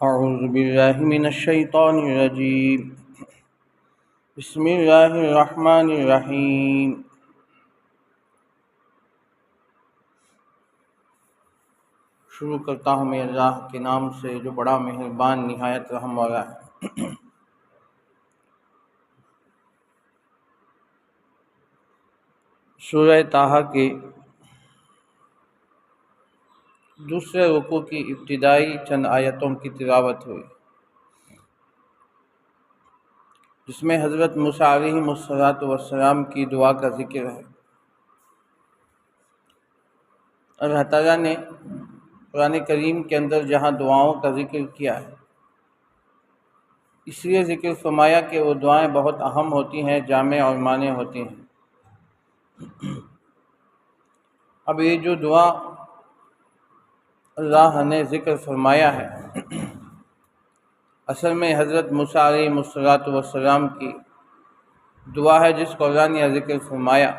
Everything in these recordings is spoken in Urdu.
اعوذ باللہ من الشیطان الرجیم بسم اللہ الرحمن الرحیم۔ شروع کرتا ہوں میں اللہ کے نام سے جو بڑا مہربان نہایت رحم والا ہے۔ سورہ طٰہٰ کے دوسرے رکوع کی ابتدائی چند آیتوں کی تلاوت ہوئی، جس میں حضرت موسیٰ علیہ السلام کی دعا کا ذکر ہے۔ اللہ تعالیٰ نے قرآن کریم کے اندر جہاں دعاؤں کا ذکر کیا ہے، اس لیے ذکر فرمایا کہ وہ دعائیں بہت اہم ہوتی ہیں، جامع اور مانع ہوتی ہیں۔ اب یہ جو دعا اللہ نے ذکر فرمایا ہے، اصل میں حضرت موسیٰ علیہ السلام کی دعا ہے، جس کو اللہ نے ذکر فرمایا۔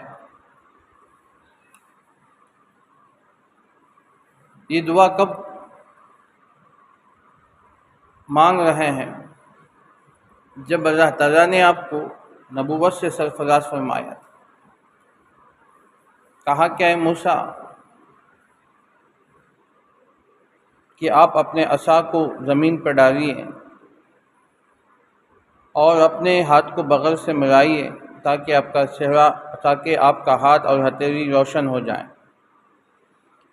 یہ دعا کب مانگ رہے ہیں؟ جب اللہ تعالیٰ نے آپ کو نبوت سے سرفراز فرمایا، کہا کہ اے موسیٰ کہ آپ اپنے عصا کو زمین پر ڈالیے اور اپنے ہاتھ کو بغل سے ملائیے تاکہ آپ کا ہاتھ اور ہتھیلی روشن ہو جائیں۔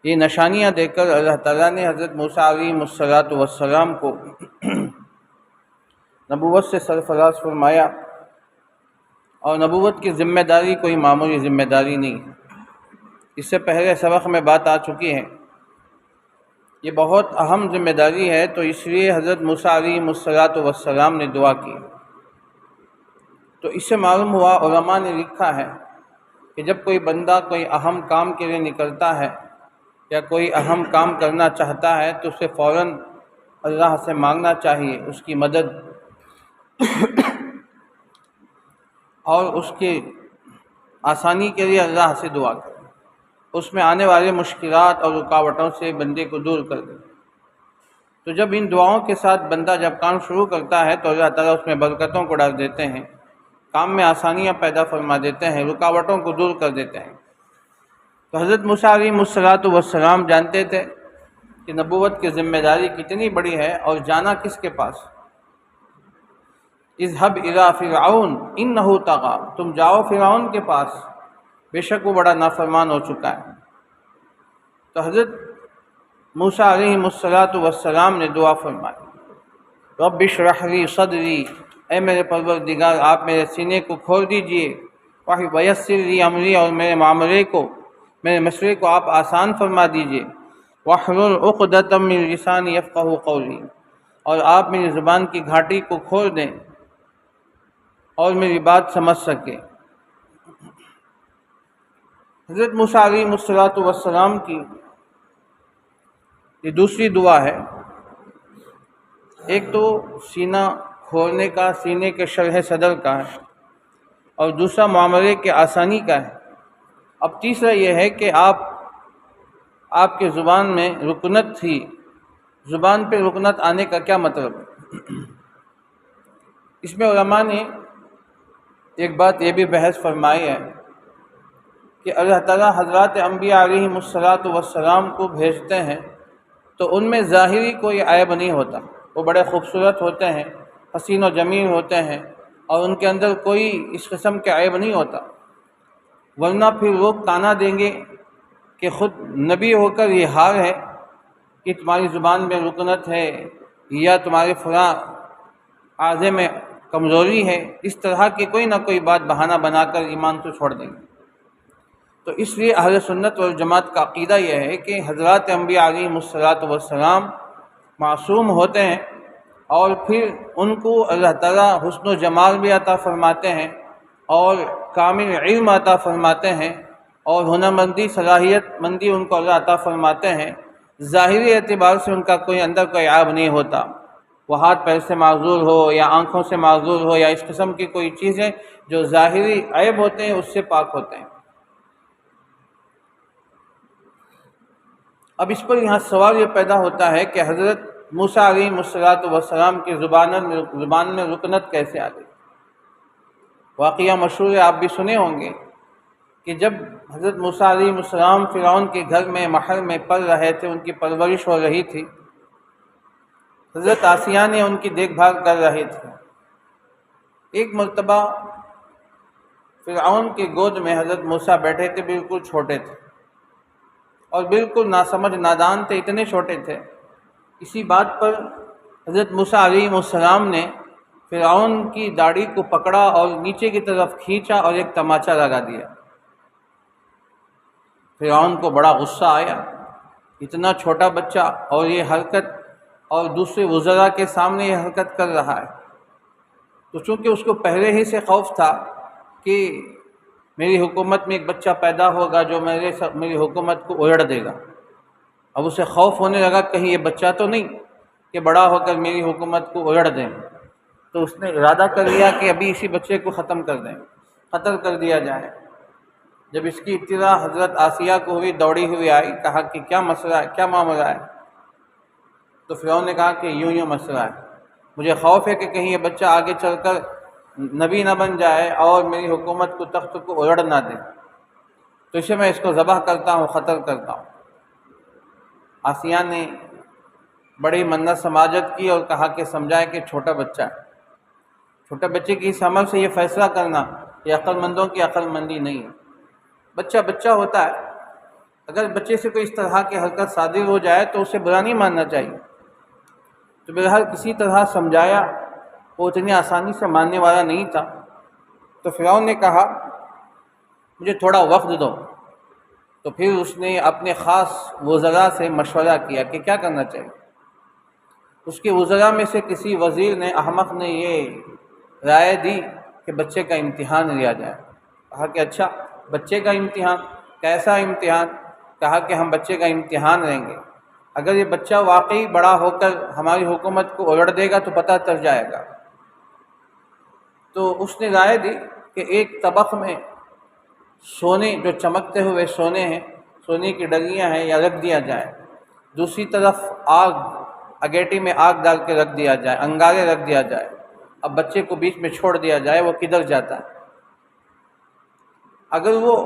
یہ نشانیاں دے کر اللہ تعالیٰ نے حضرت موسیٰ علیہ السلام کو نبوت سے سرفراز فرمایا، اور نبوت کی ذمہ داری کوئی معمولی ذمہ داری نہیں ہے۔ اس سے پہلے سبق میں بات آ چکی ہے، یہ بہت اہم ذمہ داری ہے، تو اس لیے حضرت موسیٰ علیہ السلام نے دعا کی۔ تو اس سے معلوم ہوا، علماء نے لکھا ہے کہ جب کوئی بندہ کوئی اہم کام کے لیے نکلتا ہے یا کوئی اہم کام کرنا چاہتا ہے، تو اسے فوراً اللہ سے مانگنا چاہیے، اس کی مدد اور اس کی آسانی کے لیے اللہ سے دعا کرے، اس میں آنے والے مشکلات اور رکاوٹوں سے بندے کو دور کر دے۔ تو جب ان دعاؤں کے ساتھ بندہ جب کام شروع کرتا ہے تو اللہ تعالیٰ اس میں برکتوں کو ڈال دیتے ہیں، کام میں آسانیاں پیدا فرما دیتے ہیں، رکاوٹوں کو دور کر دیتے ہیں۔ تو حضرت موسیٰ علیہ السلام جانتے تھے کہ نبوت کی ذمہ داری کتنی بڑی ہے، اور جانا کس کے پاس؟ اذهب الى فرعون انه طغى، تم جاؤ فرعون کے پاس، بے شک وہ بڑا نافرمان ہو چکا ہے۔ تو حضرت موسیٰ علیہ السلام نے دعا فرمائی، رب اشرح لی صدری، اے میرے پروردگار آپ میرے سینے کو کھول دیجئے، ویسر لی امری، اور میرے معاملے کو، میرے مسئلے کو آپ آسان فرما دیجئے، واحلل عقدۃ من لسانی یفقہوا قولی، اور آپ میری زبان کی گھاٹی کو کھول دیں اور میری بات سمجھ سکے۔ حضرت موسیٰ علیہ السلام کی یہ دوسری دعا ہے۔ ایک تو سینہ کھولنے کا، سینے کے شرح صدر کا ہے، اور دوسرا معاملے کے آسانی کا ہے۔ اب تیسرا یہ ہے کہ آپ کے زبان میں رکنت تھی، زبان پہ رکنت آنے کا کیا مطلب ہے؟ اس میں علماء نے ایک بات یہ بھی بحث فرمائی ہے کہ اللہ تعالیٰ حضرات انبیاء علیہ السلام کو بھیجتے ہیں تو ان میں ظاہری کوئی عیب نہیں ہوتا، وہ بڑے خوبصورت ہوتے ہیں، حسین و جمیل ہوتے ہیں، اور ان کے اندر کوئی اس قسم کے عیب نہیں ہوتا، ورنہ پھر لوگ تانا دیں گے کہ خود نبی ہو کر یہ حال ہے کہ تمہاری زبان میں رکنت ہے، یا تمہارے فلاں اعضے میں کمزوری ہے، اس طرح کی کوئی نہ کوئی بات بہانہ بنا کر ایمان کو چھوڑ دیں گے۔ تو اس لیے اہل سنت والجماعت کا عقیدہ یہ ہے کہ حضرات انبیاء علیہ السلام معصوم ہوتے ہیں، اور پھر ان کو اللہ تعالیٰ حسن و جمال بھی عطا فرماتے ہیں، اور کامل علم عطا فرماتے ہیں، اور ہنرمندی، صلاحیت مندی ان کو اللہ عطا فرماتے ہیں۔ ظاہری اعتبار سے ان کا کوئی اندر کوئی عیب نہیں ہوتا، وہ ہاتھ پیر سے معذور ہو یا آنکھوں سے معذور ہو، یا اس قسم کی کوئی چیزیں جو ظاہری عیب ہوتے ہیں اس سے پاک ہوتے ہیں۔ اب اس پر یہاں سوال یہ پیدا ہوتا ہے کہ حضرت موسیٰ علیہ السلام کی زبان میں رکنت کیسے آ گئی؟ واقعہ مشہور ہے، آپ بھی سنے ہوں گے کہ جب حضرت موسیٰ علیہ السلام فرعون کے گھر میں محل میں پل رہے تھے، ان کی پرورش ہو رہی تھی، حضرت آسیہ نے ان کی دیکھ بھال کر رہے تھے۔ ایک مرتبہ فرعون کی گود میں حضرت موسیٰ بیٹھے تھے، بالکل چھوٹے تھے اور بالکل ناسمجھ نادان تھے، اتنے چھوٹے تھے۔ اسی بات پر حضرت موسیٰ علیہ السلام نے فرعون کی داڑھی کو پکڑا اور نیچے کی طرف کھینچا اور ایک تماچا لگا دیا۔ فرعون کو بڑا غصہ آیا، اتنا چھوٹا بچہ اور یہ حرکت، اور دوسرے وزراء کے سامنے یہ حرکت کر رہا ہے۔ تو چونکہ اس کو پہلے ہی سے خوف تھا کہ میری حکومت میں ایک بچہ پیدا ہوگا جو میری حکومت کو اجڑ دے گا، اب اسے خوف ہونے لگا کہیں یہ بچہ تو نہیں کہ بڑا ہو کر میری حکومت کو اجڑ دیں۔ تو اس نے ارادہ کر لیا کہ ابھی اسی بچے کو ختم کر دیں، قتل کر دیا جائے۔ جب اس کی اطلاع حضرت آسیہ کو ہوئی، دوڑی ہوئی آئی، کہا کہ کیا مسئلہ ہے، کیا معاملہ ہے؟ تو فرعون نے کہا کہ یوں مسئلہ ہے، مجھے خوف ہے کہ کہیں یہ بچہ آگے چل کر نبی نہ بن جائے اور میری حکومت کو، تخت کو اجڑ نہ دے، تو اسے میں اس کو ذبح کرتا ہوں، قتل کرتا ہوں۔ آسیہ نے بڑی منت سماجت کی اور کہا کہ سمجھائے کہ چھوٹا بچہ ہے، چھوٹے بچے کی اس عمل سے یہ فیصلہ کرنا یہ عقل مندوں کی عقل مندی نہیں ہے۔ بچہ بچہ ہوتا ہے، اگر بچے سے کوئی اس طرح کی حرکت صادر ہو جائے تو اسے برا نہیں ماننا چاہیے۔ تو بہرحال کسی طرح سمجھایا، وہ اتنی آسانی سے ماننے والا نہیں تھا۔ تو فرعون نے کہا مجھے تھوڑا وقت دو۔ تو پھر اس نے اپنے خاص وزراء سے مشورہ کیا کہ کیا کرنا چاہیے۔ اس کے وزراء میں سے کسی وزیر نے، احمق نے، یہ رائے دی کہ بچے کا امتحان لیا جائے۔ کہا کہ اچھا بچے کا امتحان، کیسا امتحان؟ کہا کہ ہم بچے کا امتحان لیں گے، اگر یہ بچہ واقعی بڑا ہو کر ہماری حکومت کو اجڑ دے گا تو پتہ چل جائے گا۔ تو اس نے رائے دی کہ ایک طبق میں سونے، جو چمکتے ہوئے سونے ہیں، سونے کی ڈلیاں ہیں، یا رکھ دیا جائے، دوسری طرف آگ، اگیٹی میں آگ ڈال کے رکھ دیا جائے، انگارے رکھ دیا جائے، اب بچے کو بیچ میں چھوڑ دیا جائے، وہ کدھر جاتا ہے؟ اگر وہ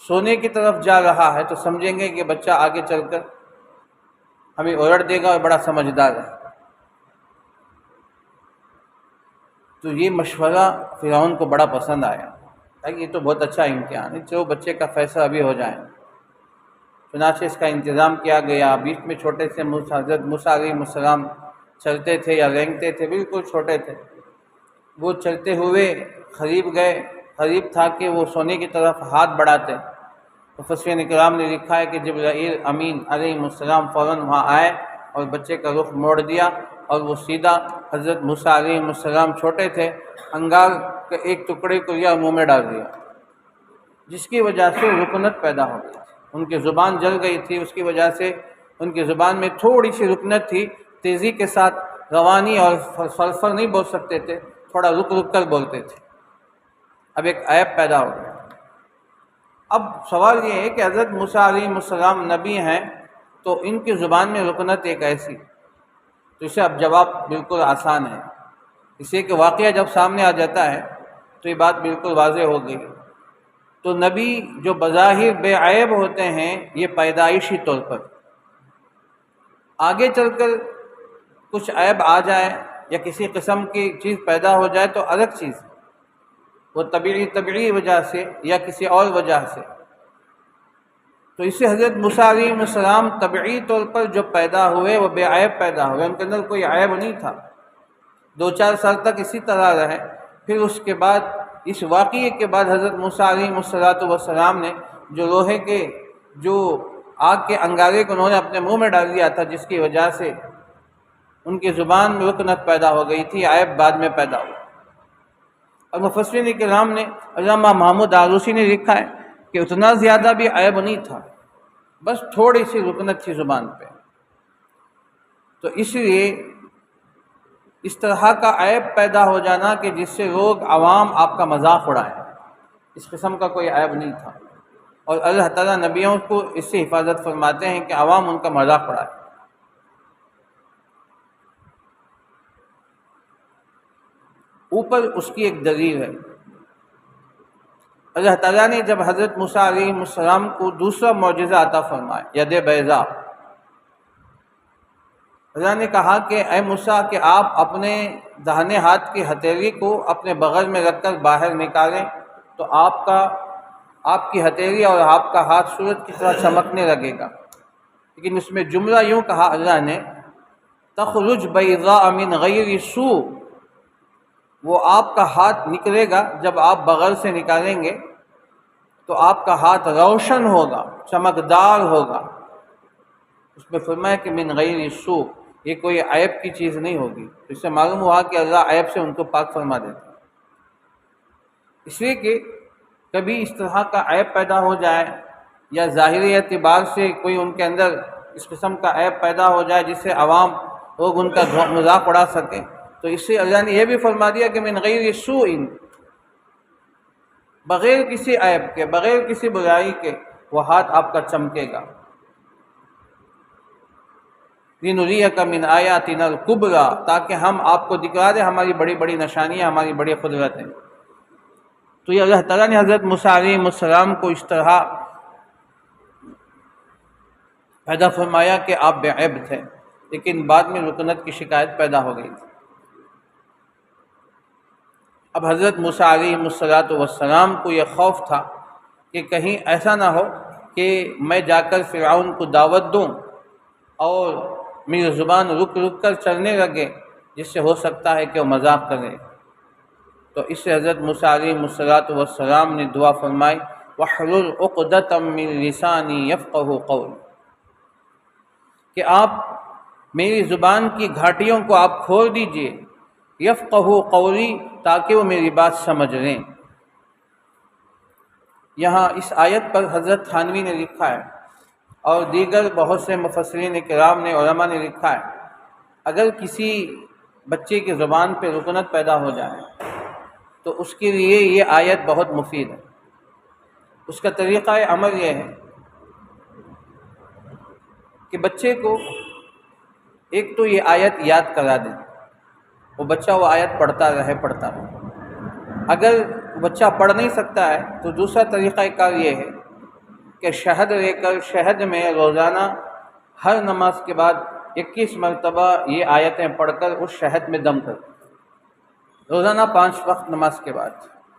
سونے کی طرف جا رہا ہے تو سمجھیں گے کہ بچہ آگے چل کر ہمیں اجڑ دے گا اور بڑا سمجھدار ہے۔ تو یہ مشورہ فرعون کو بڑا پسند آیا، یہ تو بہت اچھا امتحان ہے، چلو بچے کا فیصلہ ابھی ہو جائے۔ چنانچہ اس کا انتظام کیا گیا۔ بیچ میں چھوٹے سے حضرت موسیٰ علیہ السلام چلتے تھے یا رینگتے تھے، بالکل چھوٹے تھے۔ وہ چلتے ہوئے قریب گئے، قریب تھا کہ وہ سونے کی طرف ہاتھ بڑھاتے۔ مفسرین کرام نے لکھا ہے کہ جبرائیل امین علیہ السلام فوراً وہاں آئے اور بچے کا رخ موڑ دیا، اور وہ سیدھا حضرت موسیٰ علیہ السلام چھوٹے تھے، انگار کے ایک ٹکڑے کو لیا منہ میں ڈال دیا، جس کی وجہ سے رکنت پیدا ہو گئی۔ ان کی زبان جل گئی تھی، اس کی وجہ سے ان کی زبان میں تھوڑی سی رکنت تھی، تیزی کے ساتھ روانی اور فر نہیں بول سکتے تھے، تھوڑا رک رک کر بولتے تھے۔ اب ایک عیب پیدا ہو گیا۔ اب سوال یہ ہے کہ حضرت موسیٰ علیہ السلام نبی ہیں تو ان کی زبان میں رکنت ایک ایسی، تو اسے اب جواب بالکل آسان ہے، اسے کہ واقعہ جب سامنے آ جاتا ہے تو یہ بات بالکل واضح ہو گئی۔ تو نبی جو بظاہر بے عیب ہوتے ہیں یہ پیدائشی طور پر، آگے چل کر کچھ عیب آ جائے یا کسی قسم کی چیز پیدا ہو جائے تو الگ چیز، وہ طبعی وجہ سے یا کسی اور وجہ سے۔ تو اس سے حضرت موسیٰ علیہ السلام طبعی طور پر جو پیدا ہوئے وہ بے عیب پیدا ہوئے، ان کے اندر کوئی عیب نہیں تھا، 2-4 سال تک اسی طرح رہے۔ پھر اس کے بعد، اس واقعے کے بعد حضرت موسیٰ علیہ السلام نے جو لوہے کے، جو آگ کے انگارے کو انہوں نے اپنے منہ میں ڈال دیا تھا، جس کی وجہ سے ان کی زبان میں رکنت پیدا ہو گئی تھی، عیب بعد میں پیدا ہوا۔ اور مفسرین کرام نے، علامہ محمود آلوسی نے لکھا ہے کہ اتنا زیادہ بھی عیب نہیں تھا، بس تھوڑی سی رکنت تھی زبان پہ۔ تو اس لیے اس طرح کا عیب پیدا ہو جانا کہ جس سے لوگ، عوام آپ کا مذاق اڑائیں، اس قسم کا کوئی عیب نہیں تھا، اور اللہ تعالیٰ نبیوں کو اس سے حفاظت فرماتے ہیں کہ عوام ان کا مذاق اڑائے۔ اوپر اس کی ایک دلیل ہے۔ اللہ تعالیٰ نے جب حضرت موسیٰ علیہ السلام کو دوسرا معجزہ عطا فرمایا، ید بیضاء، اللہ نے کہا کہ اے موسیٰ کہ آپ اپنے داہنے ہاتھ کی ہتھیلی کو اپنے بغل میں رکھ کر باہر نکالیں تو آپ کی ہتھیلی اور آپ کا ہاتھ سورج کی طرح چمکنے لگے گا۔ لیکن اس میں جملہ یوں کہا اللہ نے، تخرج بیضاء من غیر سوء، وہ آپ کا ہاتھ نکلے گا جب آپ بغل سے نکالیں گے تو آپ کا ہاتھ روشن ہوگا، چمکدار ہوگا۔ اس میں فرمایا کہ من غیر سوء، یہ کوئی عیب کی چیز نہیں ہوگی۔ اس سے معلوم ہوا کہ اللہ عیب سے ان کو پاک فرما دیتا، اس لیے کہ کبھی اس طرح کا عیب پیدا ہو جائے یا ظاہری اعتبار سے کوئی ان کے اندر اس قسم کا عیب پیدا ہو جائے جس سے عوام لوگ ان کا مذاق اڑا سکیں، تو اس سے اللہ نے یہ بھی فرما دیا کہ من غیر سوء، بغیر کسی عیب کے، بغیر کسی برائی کے وہ ہاتھ آپ کا چمکے گا۔ لِنُرِيَكَ مِنْ آيَاتِنَا الْكُبْرَى، تاکہ ہم آپ کو دکھا دیں ہماری بڑی بڑی نشانیاں، ہماری بڑی قدرتیں۔ تو یہ اللہ تعالیٰ نے حضرت موسیٰ علیہ السلام کو اس طرح پیدا فرمایا کہ آپ بے عیب تھے، لیکن بعد میں رکنت کی شکایت پیدا ہو گئی تھی۔ اب حضرت موسیٰ علیہ السلام کو یہ خوف تھا کہ کہیں ایسا نہ ہو کہ میں جا کر فرعون کو دعوت دوں اور میری زبان رک رک کر چلنے لگے، جس سے ہو سکتا ہے کہ وہ مذاق کرے۔ تو اس سے حضرت موسیٰ علیہ السلام نے دعا فرمائی، وَاحْلُلْ عُقْدَةً مِّن لِّسَانِي يَفْقَهُوا قَوْلِي، کہ آپ میری زبان کی گھاٹیوں کو آپ کھول دیجئے، یفقہوا قولی، تاکہ وہ میری بات سمجھ لیں۔ یہاں اس آیت پر حضرت تھانوی نے لکھا ہے اور دیگر بہت سے مفسرین کرام نے، علماء نے لکھا ہے، اگر کسی بچے کی زبان پہ رکنت پیدا ہو جائے تو اس کے لیے یہ آیت بہت مفید ہے۔ اس کا طریقہ عمل یہ ہے کہ بچے کو ایک تو یہ آیت یاد کرا دیں، وہ بچہ وہ آیت پڑھتا رہے۔ اگر بچہ پڑھ نہیں سکتا ہے تو دوسرا طریقہ کار یہ ہے کہ شہد لے کر شہد میں روزانہ ہر نماز کے بعد 21 مرتبہ یہ آیتیں پڑھ کر اس شہد میں دم کر، روزانہ 5 وقت نماز کے بعد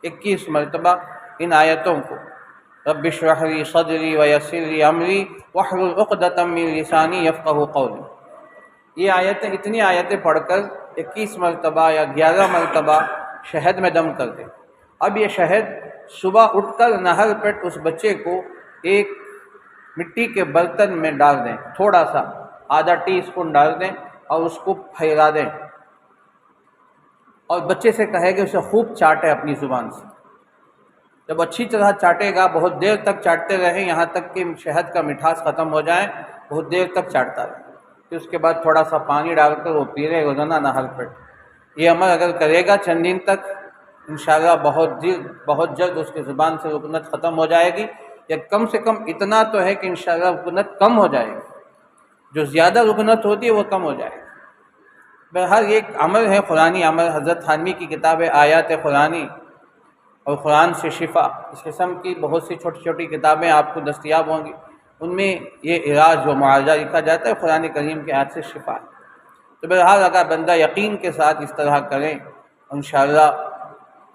21 مرتبہ ان آیتوں کو، رب اشرح لی صدری ویسر لی امری واحلل عقدۃ من لسانی یفقہوا قولی، یہ آیتیں، اتنی آیتیں پڑھ کر 21 مرتبہ یا 11 مرتبہ شہد میں دم کر دیں۔ اب یہ شہد صبح اٹھ کر نہر پیٹ اس بچے کو ایک مٹی کے برتن میں ڈال دیں، تھوڑا سا آدھا ٹی اسپون ڈال دیں اور اس کو پھیلا دیں، اور بچے سے کہے کہ اسے خوب چاٹے اپنی زبان سے۔ جب اچھی طرح چاٹے گا، بہت دیر تک چاٹتے رہیں یہاں تک کہ شہد کا مٹھاس ختم ہو جائے، بہت دیر تک چاٹتا رہے، پھر اس کے بعد تھوڑا سا پانی ڈال کر وہ پی رہے روزانہ نہر پیٹ۔ یہ عمل اگر کرے گا چند دن تک، انشاءاللہ بہت جلد اس کی زبان سے رکنت ختم ہو جائے گی، یا کم سے کم اتنا تو ہے کہ انشاءاللہ رکنت کم ہو جائے گی، جو زیادہ رکنت ہوتی ہے وہ کم ہو جائے گی۔ بہرحال یہ ایک عمل ہے، قرآنی عمل۔ حضرت تھانوی کی کتاب ہے آیات قرآنی اور قرآن سے شفا، اس قسم کی بہت سی چھوٹی چھوٹی کتابیں آپ کو دستیاب ہوں گی، ان میں یہ علاج و معالجہ لکھا جاتا ہے، قرآن کریم کے آیات سے شفا ہے۔ تو بہرحال اگر بندہ یقین کے ساتھ اس طرح کریں، انشاءاللہ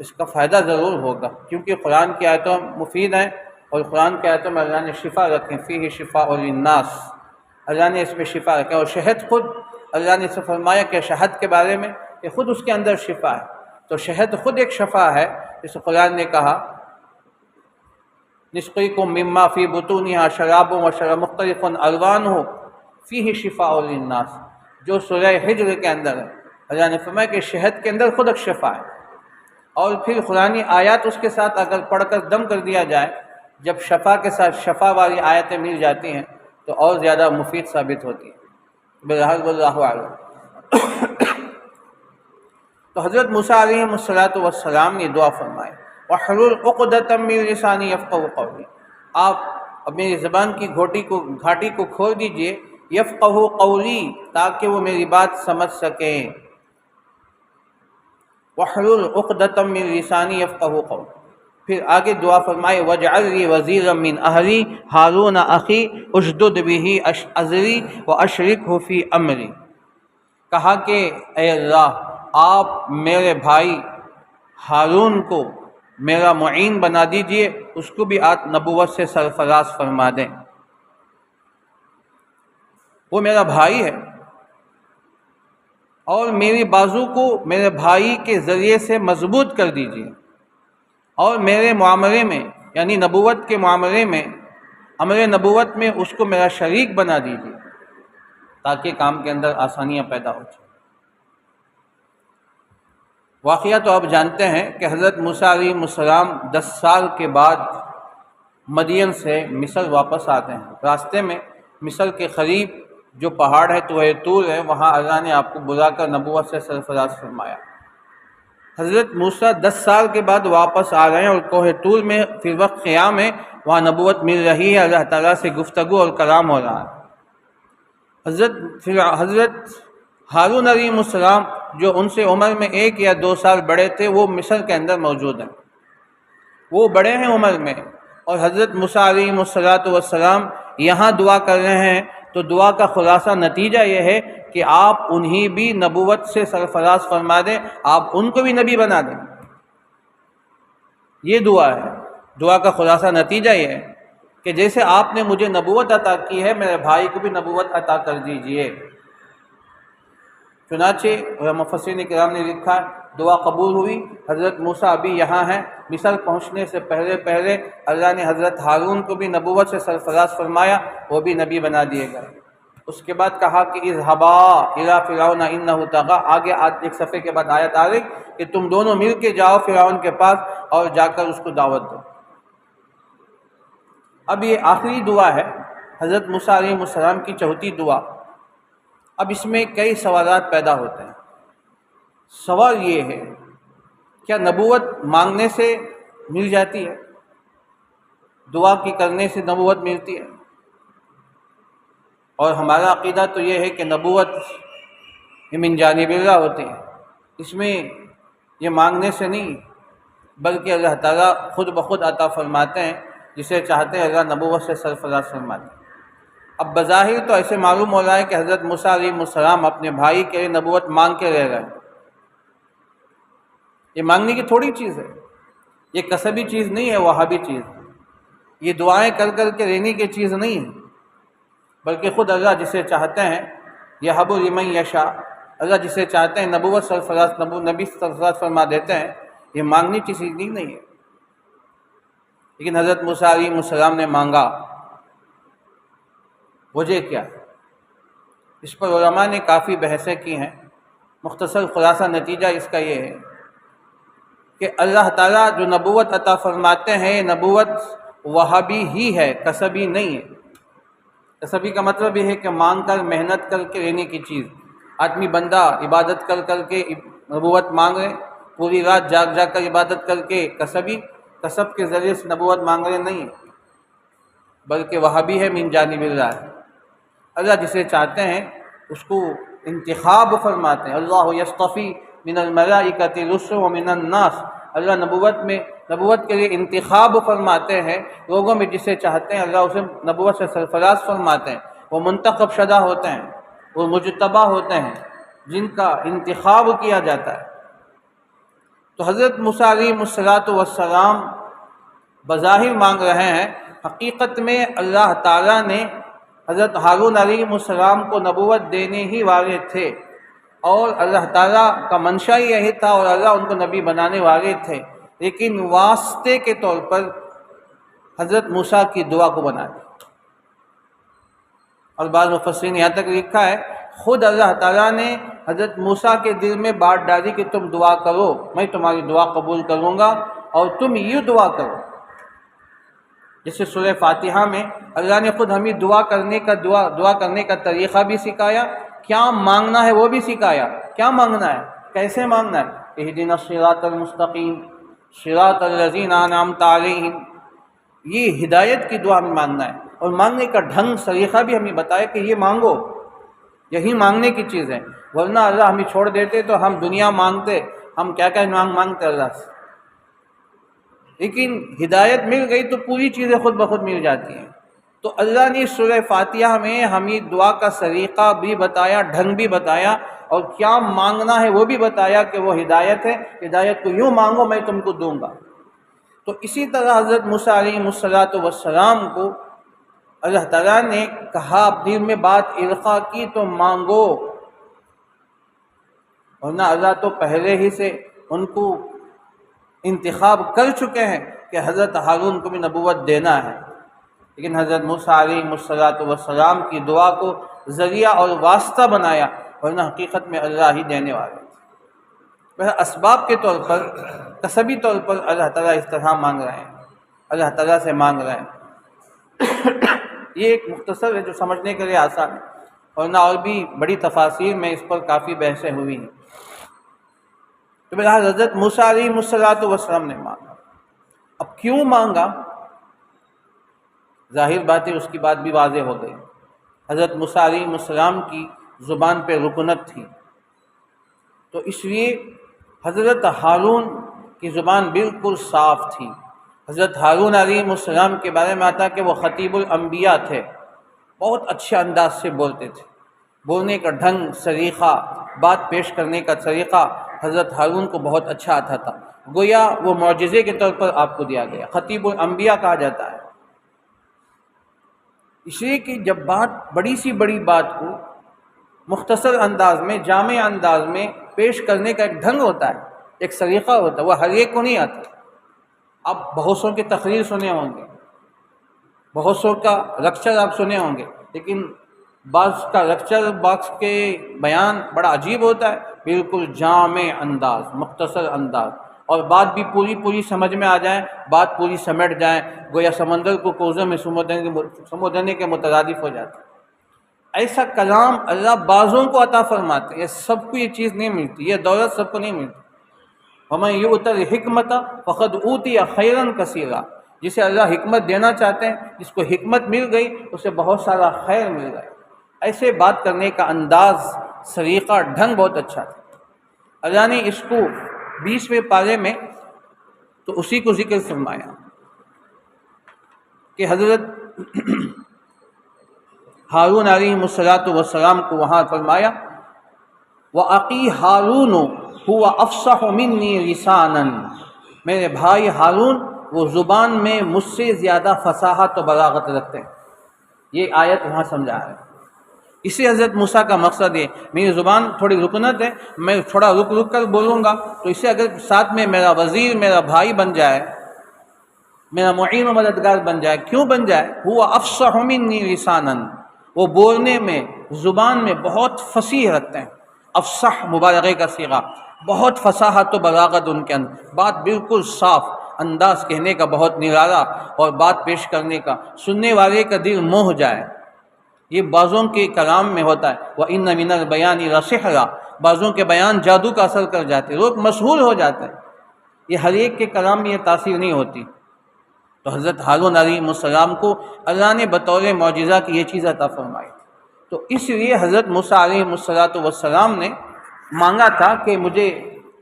اس کا فائدہ ضرور ہوگا، کیونکہ قرآن کی آیتوں مفید ہیں، اور قرآن کی آیتوں میں اللہ نے شفا رکھیں، فیہ شفاء للناس، اللہ نے اس میں شفا رکھیں۔ اور شہد خود اللہ نے سے فرمایا کہ شہد کے بارے میں کہ خود اس کے اندر شفا ہے، تو شہد خود ایک شفا ہے، جس قرآن نے کہا نسقیکم مما فی بطونہا شراب مختلف الوانہ فیہ شفاء للناس، جو سورہ حجر کے اندر ہے۔ اللہ نے فرمایا کہ شہد کے اندر خود ایک شفا ہے، اور پھر قرآنی آیات اس کے ساتھ اگر پڑھ کر دم کر دیا جائے، جب شفا کے ساتھ شفا والی آیتیں مل جاتی ہیں تو اور زیادہ مفید ثابت ہوتی ہیں۔ بہرحال واللہ اعلم۔ تو حضرت موسیٰ علیہ السلام نے دعا فرمائی، وَاحْلُلْ عُقْدَةً مِّن لِّسَانِي يَفْقَهُوا قَوْلِي، آپ میری زبان کی گھاٹی کو کھول دیجئے، یفقہوا قولی، تاکہ وہ میری بات سمجھ سکیں۔ وحلل عقدۃ من لسانی یفقہوا قولی۔ پھر آگے دعا فرمائے وجعل لی وزیرا من اہلی ہارون اخی اشدد بہ ازری واشرکہ فی امری۔ کہا کہ اے اللہ آپ میرے بھائی ہارون کو میرا معین بنا دیجئے، اس کو بھی آپ نبوت سے سرفراز فرما دیں، وہ میرا بھائی ہے، اور میری بازو کو میرے بھائی کے ذریعے سے مضبوط کر دیجئے، اور میرے معاملے میں یعنی نبوت کے معاملے میں، امر نبوت میں اس کو میرا شریک بنا دیجئے تاکہ کام کے اندر آسانیاں پیدا ہو جائیں۔ واقعہ تو آپ جانتے ہیں کہ حضرت موسیٰ علیہ السلام 10 سال کے بعد مدین سے مصر واپس آتے ہیں۔ راستے میں مصر کے قریب جو پہاڑ ہے کوہ طور ہے، وہاں اللہ نے آپ کو بلا کر نبوت سے سرفراز فرمایا۔ حضرت موسیٰ 10 سال کے بعد واپس آ گئے اور کوہ طور میں فی وقت قیام ہے، وہاں نبوت مل رہی ہے، اللہ تعالیٰ سے گفتگو اور کلام ہو رہا ہے۔ حضرت ہارون علیہ السلام جو ان سے عمر میں 1 یا 2 سال بڑے تھے، وہ مصر کے اندر موجود ہیں، وہ بڑے ہیں عمر میں، اور حضرت موسیٰ علیہ السلام یہاں دعا کر رہے ہیں، تو دعا کا خلاصہ نتیجہ یہ ہے کہ آپ انہیں بھی نبوت سے سرفراز فرما دیں، آپ ان کو بھی نبی بنا دیں۔ یہ دعا ہے، دعا کا خلاصہ نتیجہ یہ ہے کہ جیسے آپ نے مجھے نبوت عطا کی ہے، میرے بھائی کو بھی نبوت عطا کر دیجئے۔ چنانچہ مفسرین کرام نے لکھا دعا قبول ہوئی، حضرت موسیٰ ابھی یہاں ہیں، مصر پہنچنے سے پہلے اللہ نے حضرت ہارون کو بھی نبوت سے سرفراز فرمایا، وہ بھی نبی بنا دیے گئے۔ اس کے بعد کہا کہ اذهبا الی فرعون انہ طغی، آگے ایک صفحے کے بعد آیت آ گئی کہ تم دونوں مل کے جاؤ فرعون کے پاس اور جا کر اس کو دعوت دو۔ اب یہ آخری دعا ہے حضرت موسیٰ علیہ السلام کی 4تھی دعا۔ اب اس میں کئی سوالات پیدا ہوتے ہیں۔ سوال یہ ہے کیا نبوت مانگنے سے مل جاتی ہے؟ دعا کی کرنے سے نبوت ملتی ہے؟ اور ہمارا عقیدہ تو یہ ہے کہ نبوت یہ من جانب اللہ ہوتی ہے، اس میں یہ مانگنے سے نہیں بلکہ اللہ تعالیٰ خود بخود عطا فرماتے ہیں، جسے چاہتے ہیں اللہ نبوت سے سرفراز فرماتے ہیں۔ اب بظاہر تو ایسے معلوم ہو رہا ہے کہ حضرت موسیٰ علیہ السلام اپنے بھائی کے لیے نبوت مانگ کے رہ گئے۔ یہ مانگنے کی تھوڑی چیز ہے، یہ کسبی چیز نہیں ہے، وہابی چیز ہے، یہ دعائیں کر کر کے رہنے کی چیز نہیں ہے، بلکہ خود اللہ جسے چاہتے ہیں یہب لمن یشاء، اللہ جسے چاہتے ہیں نبوت نبی سرفراز فرما دیتے ہیں، یہ مانگنے کی چیز نہیں ہے۔ لیکن حضرت موسیٰ علیہ السلام نے مانگا، وجہ کیا؟ اس پر علماء نے کافی بحثیں کی ہیں۔ مختصر خلاصہ نتیجہ اس کا یہ ہے کہ اللہ تعالیٰ جو نبوت عطا فرماتے ہیں، نبوت وہابی ہی ہے، کسبی نہیں ہے۔ کسبی کا مطلب یہ ہے کہ مانگ کر محنت کر کے رہنے کی چیز۔ آدمی بندہ عبادت کر کے نبوت مانگ رہے، پوری رات جاگ کر عبادت کر کے کسب کے ذریعے سے نبوت مانگ رہے نہیں، بلکہ وہابی ہے من جانب اللہ ہے۔ اللہ جسے چاہتے ہیں اس کو انتخاب فرماتے ہیں، اللہ یصطفی من الملائکۃ رسلا ومن الناس، اللہ نبوت کے لیے انتخاب فرماتے ہیں، لوگوں میں جسے چاہتے ہیں اللہ اسے نبوت سے سرفراز فرماتے ہیں۔ وہ منتخب شدہ ہوتے ہیں، وہ مجتبی ہوتے ہیں، جن کا انتخاب کیا جاتا ہے۔ تو حضرت موسیٰ علیہ السلام بظاہر مانگ رہے ہیں، حقیقت میں اللہ تعالیٰ نے حضرت ہارون علیہ السلام کو نبوت دینے ہی والے تھے، اور اللہ تعالیٰ کا منشا یہی تھا، اور اللہ ان کو نبی بنانے والے تھے، لیکن واسطے کے طور پر حضرت موسیٰ کی دعا کو بنا دیا۔ اور بعض مفسرین یہاں تک لکھا ہے خود اللہ تعالیٰ نے حضرت موسیٰ کے دل میں بات ڈالی کہ تم دعا کرو، میں تمہاری دعا قبول کروں گا، اور تم یہ دعا کرو۔ جیسے سورہ فاتحہ میں اللہ نے خود ہمیں دعا کرنے کا طریقہ بھی سکھایا، کیا مانگنا ہے وہ بھی سکھایا، کیا مانگنا ہے، کیسے مانگنا ہے، اہدنا الصراط المستقیم صراط الذین انعمت علیہم، یہ ہدایت کی دعا ہمیں مانگنا ہے، اور مانگنے کا ڈھنگ طریقہ بھی ہمیں بتایا کہ یہ مانگو، یہی مانگنے کی چیز ہے، ورنہ اللہ ہمیں چھوڑ دیتے تو ہم دنیا مانگتے، ہم کیا کیا مانگتے اللہ سے، لیکن ہدایت مل گئی تو پوری چیزیں خود بخود مل جاتی ہیں۔ تو اللہ نے سورہ فاتحہ میں ہمیں دعا کا طریقہ بھی بتایا، ڈھنگ بھی بتایا، اور کیا مانگنا ہے وہ بھی بتایا کہ وہ ہدایت ہے، ہدایت کو یوں مانگو میں تم کو دوں گا۔ تو اسی طرح حضرت موسیٰ علیہ السلام کو اللہ تعالیٰ نے کہا، دل میں بات القاء کی تو مانگو، ورنہ اللہ تو پہلے ہی سے ان کو انتخاب کر چکے ہیں کہ حضرت ہارون کو بھی نبوت دینا ہے، لیکن حضرت موسیٰ علیہ السلام کی دعا کو ذریعہ اور واسطہ بنایا، ورنہ حقیقت میں اللہ ہی دینے والے تھے۔ اسباب کے طور پر، کسبی طور پر اللہ تعالیٰ اس طرح مانگ رہے ہیں، اللہ تعالیٰ سے مانگ رہے ہیں۔ یہ ایک مختصر ہے جو سمجھنے کے لیے آسان ہے، ورنہ اور بھی بڑی تفاصیر میں اس پر کافی بحثیں ہوئی ہیں۔ تو بہرحال حضرت موسیٰ علیہ السلام نے مانگا۔ اب کیوں مانگا؟ ظاہر بات ہے، اس کی بات بھی واضح ہو گئی۔ حضرت موسیٰ علیہ السلام کی زبان پہ رکنت تھی، تو اس لیے حضرت ہارون کی زبان بالکل صاف تھی۔ حضرت ہارون علیہ السلام کے بارے میں آتا کہ وہ خطیب الانبیاء تھے، بہت اچھے انداز سے بولتے تھے، بولنے کا ڈھنگ، سلیقہ، بات پیش کرنے کا طریقہ حضرت ہارون کو بہت اچھا آتا تھا، گویا وہ معجزے کے طور پر آپ کو دیا گیا، خطیب الانبیاء کہا جاتا ہے۔ اس لیے کہ جب بڑی سی بڑی بات کو مختصر انداز میں، جامع انداز میں پیش کرنے کا ایک ڈھنگ ہوتا ہے، ایک سلیقہ ہوتا ہے، وہ ہر ایک کو نہیں آتا۔ آپ بہت سو کی تقریر سنے ہوں گے، بہت سو کا لیکچر آپ سنے ہوں گے، لیکن بعض کا لیکچر باکس کے بیان بڑا عجیب ہوتا ہے، بالکل جامع انداز، مختصر انداز، اور بات بھی پوری سمجھ میں آ جائے، بات پوری سمیٹ جائے، گویا سمندر کو کوزوں میں سمودنے کے مترادف ہو جاتا ہے۔ ایسا کلام اللہ بعضوں کو عطا فرماتے ہیں، سب کو یہ چیز نہیں ملتی، یہ دولت سب کو نہیں ملتی۔ وَمَن يُؤْتَ الْحِكْمَةَ فَقَدْ أُوتِيَ خَيْرًا كَثِيرًا، جسے اللہ حکمت دینا چاہتے ہیں، جس کو حکمت مل گئی اسے بہت سارا خیر مل گیا۔ ایسے بات کرنے کا انداز، سلیقہ، ڈھنگ بہت اچھا تھا۔ اللہ نے اس کو 20ویں پارے میں تو اسی کو ذکر فرمایا کہ حضرت ہارون علیہ السلام کو وہاں فرمایا وَأَخِي هَارُونُ هُوَ أَفْصَحُ مِنِّي لِسَانًا، میرے بھائی ہارون وہ زبان میں مجھ سے زیادہ فصاحت و بلاغت رکھتے ہیں۔ یہ آیت وہاں سمجھا ہے۔ اسی حضرت موسیٰ کا مقصد ہے، میری زبان تھوڑی رکنت ہے، میں تھوڑا رک کر بولوں گا، تو اسے اگر ساتھ میں میرا وزیر، میرا بھائی بن جائے، میرا معین و مددگار بن جائے۔ کیوں بن جائے؟ هُوَ أَفْصَحُ مِنِّي لِسَانًا، وہ بولنے میں، زبان میں بہت فصیح رکھتے ہیں۔ افصح مبالغے کا صیغہ، بہت فصاحت و بلاغت ان کے اندر، بات بالکل صاف، انداز کہنے کا بہت نرالا، اور بات پیش کرنے کا سننے والے کا دل موہ جائے۔ یہ بعضوں کے کلام میں ہوتا ہے، وَإِنَّ مِنَ الْبَيَانِ لَسِحْرًا، بعضوں کے بیان جادو کا اثر کر جاتے، لوگ مسحور ہو جاتے ہیں۔ یہ ہر ایک کے کلام میں یہ تاثیر نہیں ہوتی۔ تو حضرت ہارون علیہ السلام کو اللہ نے بطور معجزہ کی یہ چیز عطا فرمائی، تو اس لیے حضرت موسیٰ علیہ السلام نے مانگا تھا کہ مجھے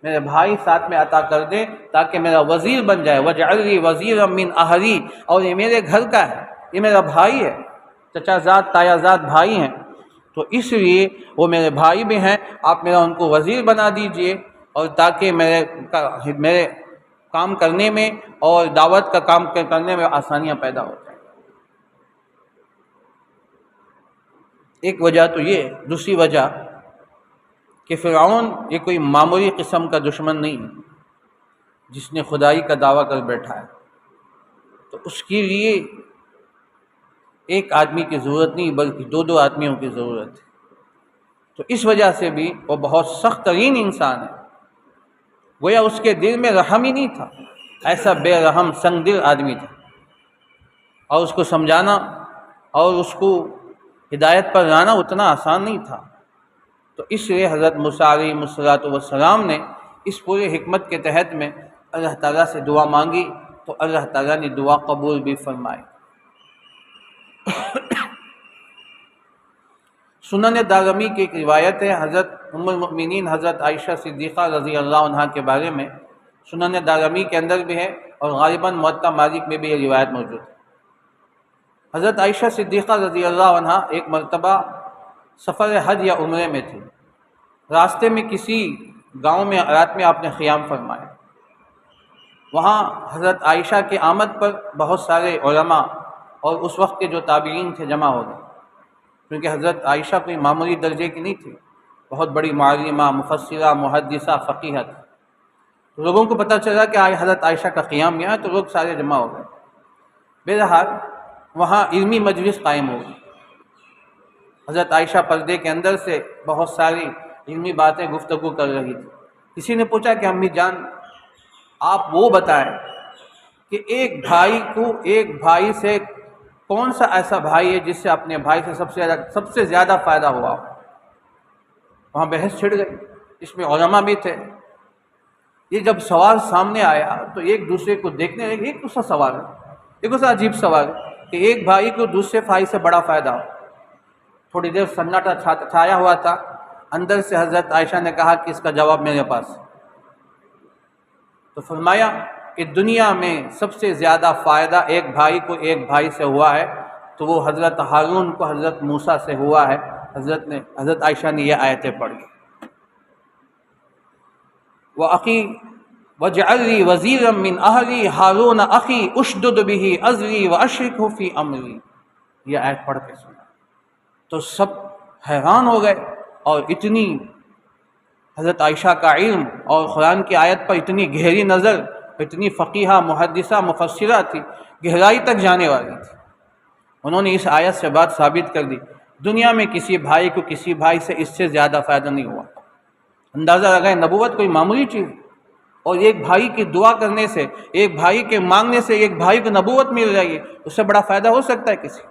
میرے بھائی ساتھ میں عطا کر دے تاکہ میرا وزیر بن جائے، وَاجْعَلْ لِي وَزِيرًا مِّنْ أَهْلِي، اور یہ میرے گھر کا ہے، یہ میرا بھائی ہے، چچا زاد تایا زاد بھائی ہیں، تو اس لیے وہ میرے بھائی بھی ہیں، آپ میرا ان کو وزیر بنا دیجئے، اور تاکہ میرے کام کرنے میں اور دعوت کا کام کرنے میں آسانیاں پیدا ہو جائیں۔ ایک وجہ تو یہ، دوسری وجہ کہ فرعون یہ کوئی معمولی قسم کا دشمن نہیں ہے جس نے خدائی کا دعویٰ کر بیٹھا ہے، تو اس کے لیے ایک آدمی کی ضرورت نہیں بلکہ دو آدمیوں کی ضرورت ہے۔ تو اس وجہ سے بھی وہ بہت سخت ترین انسان ہے، گویا اس کے دل میں رحم ہی نہیں تھا، ایسا بے رحم سنگ دل آدمی تھا، اور اس کو سمجھانا اور اس کو ہدایت پر لانا اتنا آسان نہیں تھا۔ تو اس لیے حضرت موسیٰ علیہ السلام نے اس پورے حکمت کے تحت میں اللہ تعالیٰ سے دعا مانگی، تو اللہ تعالیٰ نے دعا قبول بھی فرمائی۔ سنن دارمی کی ایک روایت ہے حضرت ام المؤمنین حضرت عائشہ صدیقہ رضی اللہ عنہا کے بارے میں، سنن دارمی کے اندر بھی ہے اور غالباً موطا مالک میں بھی یہ روایت موجود ہے۔ حضرت عائشہ صدیقہ رضی اللہ عنہا ایک مرتبہ سفر حج یا عمرے میں تھی، راستے میں کسی گاؤں میں رات میں آپ نے قیام فرمایا۔ وہاں حضرت عائشہ کی آمد پر بہت سارے علماء اور اس وقت کے جو تابعین تھے جمع ہو گئے، کیونکہ حضرت عائشہ کوئی معمولی درجے کی نہیں تھی، بہت بڑی معلمہ، مفسرہ، محدثہ، فقیہ تھی۔ تو لوگوں کو پتہ چلا کہ آج حضرت عائشہ کا قیام یہاں ہے، تو لوگ سارے جمع ہو گئے۔ بہرحال وہاں علمی مجلس قائم ہو گئی۔ حضرت عائشہ پردے کے اندر سے بہت ساری علمی باتیں گفتگو کر رہی تھی۔ کسی نے پوچھا کہ امی جان آپ وہ بتائیں کہ ایک بھائی کو ایک بھائی سے کون سا ایسا بھائی ہے جس سے اپنے بھائی سے سب سے زیادہ فائدہ ہوا ہو؟ وہاں بحث چھڑ گئی، اس میں علماء بھی تھے۔ یہ جب سوال سامنے آیا تو ایک دوسرے کو دیکھنے لگے، ایک دوسرا سوال ہے، ایک دوسرا عجیب سوال ہے کہ ایک بھائی کو دوسرے بھائی سے بڑا فائدہ ہو۔ تھوڑی دیر سناٹا چھایا ہوا تھا، اندر سے حضرت عائشہ نے کہا کہ اس کا جواب میرے پاس۔ تو فرمایا کہ دنیا میں سب سے زیادہ فائدہ ایک بھائی کو ایک بھائی سے ہوا ہے تو وہ حضرت ہارون کو حضرت موسیٰ سے ہوا ہے۔ حضرت عائشہ نے یہ آیتیں پڑھی، وَأَخِي وَاجْعَلْ لِي وَزِيرًا مِّنْ أَهْلِي هَارُونَ أَخِي أُشْدُدْ بِهِ أَزْرِي وَأَشْرِكْهُ فِي أَمْرِي۔ یہ آیت پڑھ کے سنا تو سب حیران ہو گئے، اور اتنی حضرت عائشہ کا علم اور قرآن کی آیت پر اتنی گہری نظر، اتنی فقیہہ، محدثہ، مفسرہ تھی، گہرائی تک جانے والی تھی۔ انہوں نے اس آیت سے بات ثابت کر دی، دنیا میں کسی بھائی کو کسی بھائی سے اس سے زیادہ فائدہ نہیں ہوا۔ اندازہ لگائیں، نبوت کوئی معمولی چیز، اور ایک بھائی کی دعا کرنے سے، ایک بھائی کے مانگنے سے ایک بھائی کو نبوت مل رہی ہے، اس سے بڑا فائدہ ہو سکتا ہے کسی؟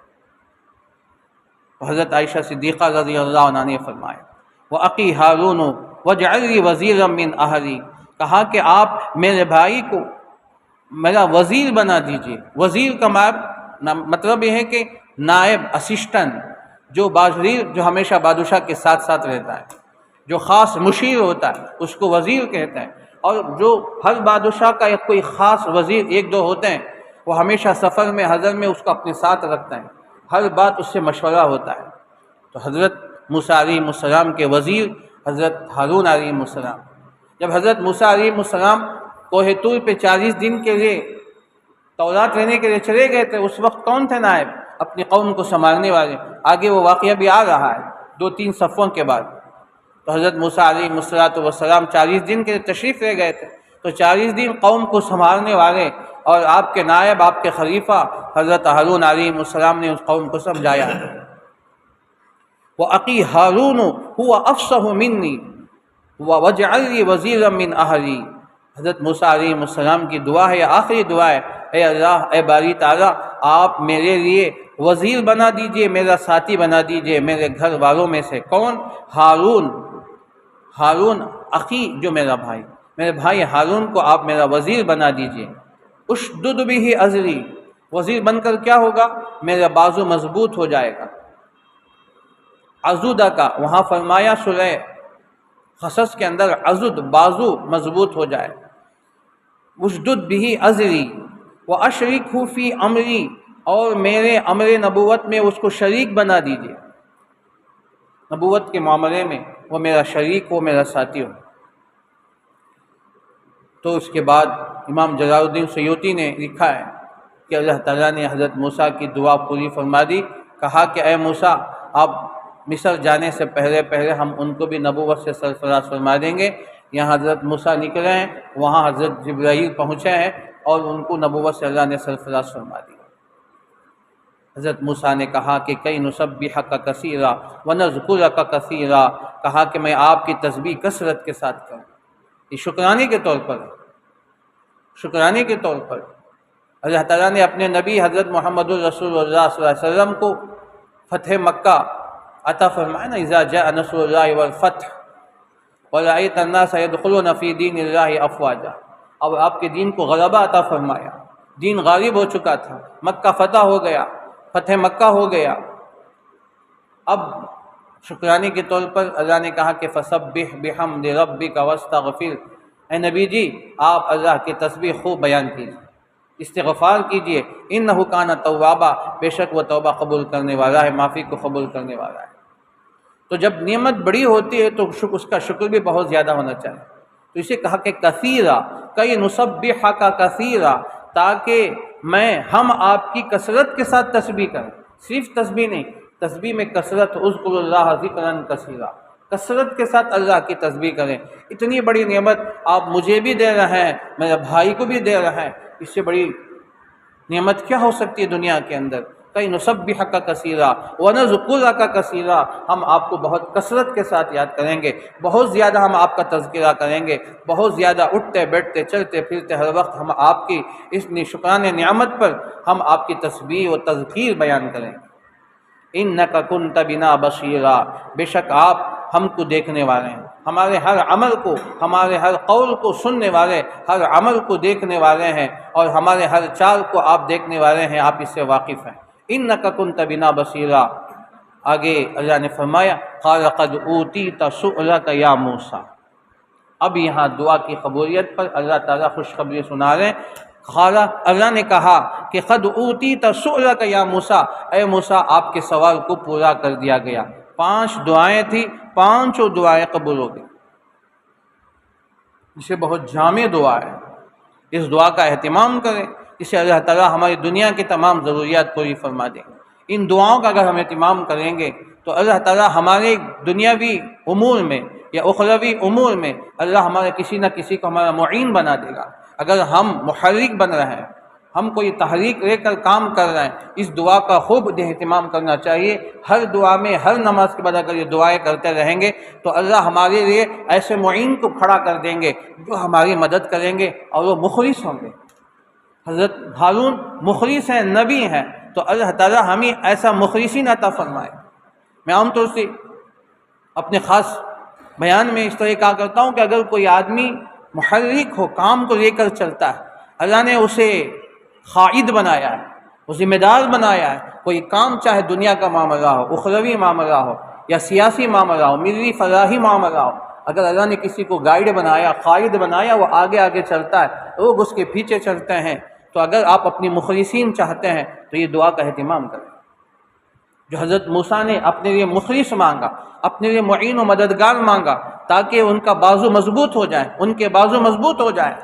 حضرت عائشہ صدیقہ رضی اللہ عنہ نے فرمایا وَأَخِي ہارون وَاجْعَلْ لِي وَزِيرًا مِّنْ أَهْلِي، کہا کہ آپ میرے بھائی کو میرا وزیر بنا دیجئے۔ وزیر کا مطلب یہ ہے کہ نائب، اسسٹنٹ، جو ہمیشہ بادشاہ کے ساتھ ساتھ رہتا ہے، جو خاص مشیر ہوتا ہے اس کو وزیر کہتے ہیں۔ اور جو ہر بادشاہ کا ایک کوئی خاص وزیر ایک دو ہوتے ہیں، وہ ہمیشہ سفر میں حضر میں اس کو اپنے ساتھ رکھتا ہے، ہر بات اس سے مشورہ ہوتا ہے۔ تو حضرت موسیٰ علیہ السلام کے وزیر حضرت ہارون علیہ السلام، جب حضرت موسیٰ علیہ السلام کوہ طور پہ 40 دن کے لیے تورات لینے کے لیے چلے گئے تھے، اس وقت کون تھے نائب؟ اپنی قوم کو سنبھالنے والے۔ آگے وہ واقعہ بھی آ رہا ہے 2-3 صفوں کے بعد۔ تو حضرت موسیٰ علیہ السلام 40 دن کے لیے تشریف لے گئے تھے، تو 40 دن قوم کو سنبھالنے والے اور آپ کے نائب، آپ کے خلیفہ حضرت ہارون علیہ السلام نے اس قوم کو سمجھایا۔ وَأَخِي ہارون هُوَ أَفْصَحُ مِنِّي وَاجْعَلْ لِي وَزِيرًا مِّنْ أَهْلِي۔ حضرت موسیٰ علیہ السلام کی دعا ہے، آخری دعا ہے، اے اللہ، اے باری تعالیٰ، آپ میرے لیے وزیر بنا دیجئے، میرا ساتھی بنا دیجئے میرے گھر والوں میں سے۔ کون؟ ہارون اخی، جو میرا بھائی، میرے بھائی ہارون کو آپ میرا وزیر بنا دیجئے۔ اشدد بہ ازری، وزیر بن کر کیا ہوگا؟ میرا بازو مضبوط ہو جائے گا۔ عضدہ کا وہاں فرمایا سورہ قصص کے اندر، عضد بازو مضبوط ہو جائے۔ اشدد بہ ازری واشرکہ فی امری، اور میرے امر نبوت میں اس کو شریک بنا دیجئے، نبوت کے معاملے میں وہ میرا شریک ہو، میرا ساتھی ہو۔ تو اس کے بعد امام جلال الدین سیوطی نے لکھا ہے کہ اللہ تعالیٰ نے حضرت موسیٰ کی دعا پوری فرما دی، کہا کہ اے موسیٰ، آپ مصر جانے سے پہلے ہم ان کو بھی نبوت سے سرفراز فرما دیں گے۔ یہاں حضرت موسیٰ نکلے ہیں، وہاں حضرت جبرائیل پہنچے ہیں اور ان کو نبوت سے اللہ نے سرفراز فرما دیا۔ حضرت موسیٰ نے کہا کہ کئی نسبحک کثیرا ونذکرک کثیرا، کہا کہ میں آپ کی تسبیح کثرت کے ساتھ کروں۔ یہ شکرانے کے طور پر، شکرانے کے طور پر اللہ تعالیٰ نے اپنے نبی حضرت محمد الرسول اللہ صلی اللہ علیہ وسلم کو فتح مکہ عطا فرمایا نا، اذا جاء نصر اللہ والفتح ورأیت الناس يدخلون فی دین اللہ افواجا۔ اب آپ کے دین کو غلبہ عطا فرمایا، دین غالب ہو چکا تھا، مکہ فتح ہو گیا، فتح مکہ ہو گیا۔ اب شکرانے کے طور پر اللہ نے کہا کہ فسبح بحمد ربک واستغفر، اے نبی جی آپ اللہ کی تسبیح خوب بیان کیجیے، استغفار کیجیے، انہ کان توابا، بے شک وہ توبہ قبول کرنے والا ہے، معافی کو قبول کرنے والا ہے۔ تو جب نعمت بڑی ہوتی ہے تو اس کا شکر بھی بہت زیادہ ہونا چاہیے، تو اسے کہا کہ کثیرا، کئی نسبحک کثیرا، تاکہ ہم آپ کی کثرت کے ساتھ تسبیح کریں، صرف تسبیح نہیں، تسبیح میں کثرت، اذکر اللہ ذکرا کثیرا، کثرت کے ساتھ اللہ کی تسبیح کریں۔ اتنی بڑی نعمت آپ مجھے بھی دے رہے ہیں، میرے بھائی کو بھی دے رہے ہیں، اس سے بڑی نعمت کیا ہو سکتی ہے دنیا کے اندر؟ کئی نسبحک کثیرا ونذکرک کثیرا، ہم آپ کو بہت کثرت کے ساتھ یاد کریں گے، بہت زیادہ ہم آپ کا تذکرہ کریں گے، بہت زیادہ اٹھتے بیٹھتے چلتے پھرتے ہر وقت ہم آپ کی اس شکران نعمت پر ہم آپ کی تسبیح و تذکیر بیان کریں گے۔ انک کنت بنا بصیرا، بے شک آپ ہم کو دیکھنے والے ہیں، ہمارے ہر عمل کو، ہمارے ہر قول کو سننے والے، ہر عمل کو دیکھنے والے ہیں، اور ہمارے ہر چال کو آپ دیکھنے والے ہیں، آپ اس سے واقف ہیں۔ انک کنت بنا بصیرا، آگے اللہ نے فرمایا قال قد اوتیت سؤلک یا موسیٰ، اب یہاں دعا کی قبولیت پر اللہ تعالیٰ خوشخبری سنا رہے ہیں۔ قال، اللہ نے کہا کہ قد اوتیت سؤلک یا موسیٰ، اے موسیٰ آپ کے سوال کو پورا کر دیا گیا۔ 5 دعائیں تھیں، 5 دعائیں قبول ہو گئی۔ اسے بہت جامع دعا ہے، اس دعا کا اہتمام کریں، اسے اللہ تعالیٰ ہماری دنیا کی تمام ضروریات پوری فرما دیں گے۔ ان دعاؤں کا اگر ہم اہتمام کریں گے تو اللہ تعالیٰ ہمارے دنیاوی امور میں یا اخروی امور میں اللہ ہمارے کسی نہ کسی کو ہمارا معین بنا دے گا۔ اگر ہم محرک بن رہے ہیں، ہم کوئی تحریک لے کر کام کر رہے ہیں، اس دعا کا خوب اہتمام کرنا چاہیے۔ ہر دعا میں، ہر نماز کے بعد اگر یہ دعائیں کرتے رہیں گے تو اللہ ہمارے لیے ایسے معین کو کھڑا کر دیں گے جو ہماری مدد کریں گے، اور وہ مخلص ہوں گے۔ حضرت ہارون مخلص ہیں، نبی ہیں، تو اللہ تعالیٰ ہمیں ایسا مخلصین عطا فرمائے۔ میں عام طور سے اپنے خاص بیان میں اس طرح کہا کرتا ہوں کہ اگر کوئی آدمی محرک ہو، کام کو لے کر چلتا ہے، اللہ نے اسے قائد بنایا ہے، وہ ذمہ دار بنایا ہے، کوئی کام چاہے دنیا کا معاملہ ہو، اخروی معاملہ ہو یا سیاسی معاملہ ہو، ملی فلاحی معاملہ ہو، اگر اللہ نے کسی کو گائیڈ بنایا، قائد بنایا، وہ آگے آگے چلتا ہے، لوگ اس کے پیچھے چلتے ہیں۔ تو اگر آپ اپنی مخلصین چاہتے ہیں تو یہ دعا کا اہتمام کریں، جو حضرت موسیٰ نے اپنے لیے مخلص مانگا، اپنے لیے معین و مددگار مانگا تاکہ ان کا بازو مضبوط ہو جائے، ان کے بازو مضبوط ہو جائے۔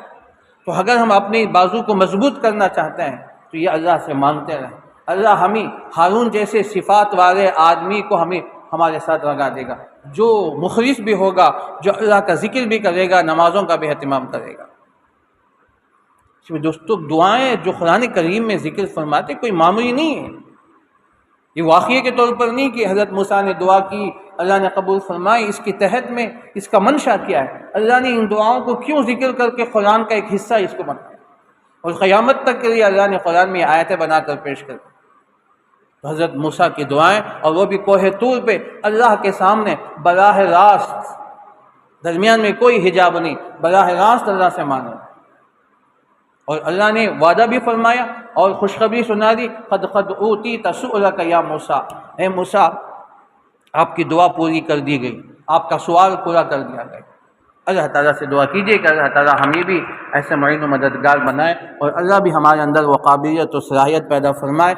تو اگر ہم اپنے بازو کو مضبوط کرنا چاہتے ہیں تو یہ اللہ سے مانگتے رہیں، اللہ ہمیں ہارون جیسے صفات والے آدمی کو ہمیں ہمارے ساتھ لگا دے گا، جو مخلص بھی ہوگا، جو اللہ کا ذکر بھی کرے گا، نمازوں کا بھی اہتمام کرے گا۔ دوستو، دعائیں جو قرآن کریم میں ذکر فرماتے کوئی معمولی نہیں ہے، یہ واقعے کے طور پر نہیں کہ حضرت موسیٰ نے دعا کی، اللہ نے قبول فرمائی، اس کے تحت میں اس کا منشا کیا ہے، اللہ نے ان دعاؤں کو کیوں ذکر کر کے قرآن کا ایک حصہ اس کو بنایا، اور قیامت تک کے لیے اللہ نے قرآن میں آیتیں بنا کر پیش کر دی۔ تو حضرت موسیٰ کی دعائیں، اور وہ بھی کوہ طور پہ اللہ کے سامنے براہ راست، درمیان میں کوئی حجاب نہیں، براہ راست اللہ سے مانگا، اور اللہ نے وعدہ بھی فرمایا اور خوشخبری سنا دی، قد اوتیت سؤلک یا موسیٰ، اے موسیٰ آپ کی دعا پوری کر دی گئی، آپ کا سوال پورا کر دیا گیا۔ اللہ تعالیٰ سے دعا کیجیے کہ اللہ تعالیٰ ہمیں بھی ایسے معین و مددگار بنائے، اور اللہ بھی ہمارے اندر وہ قابلیت و صلاحیت پیدا فرمائے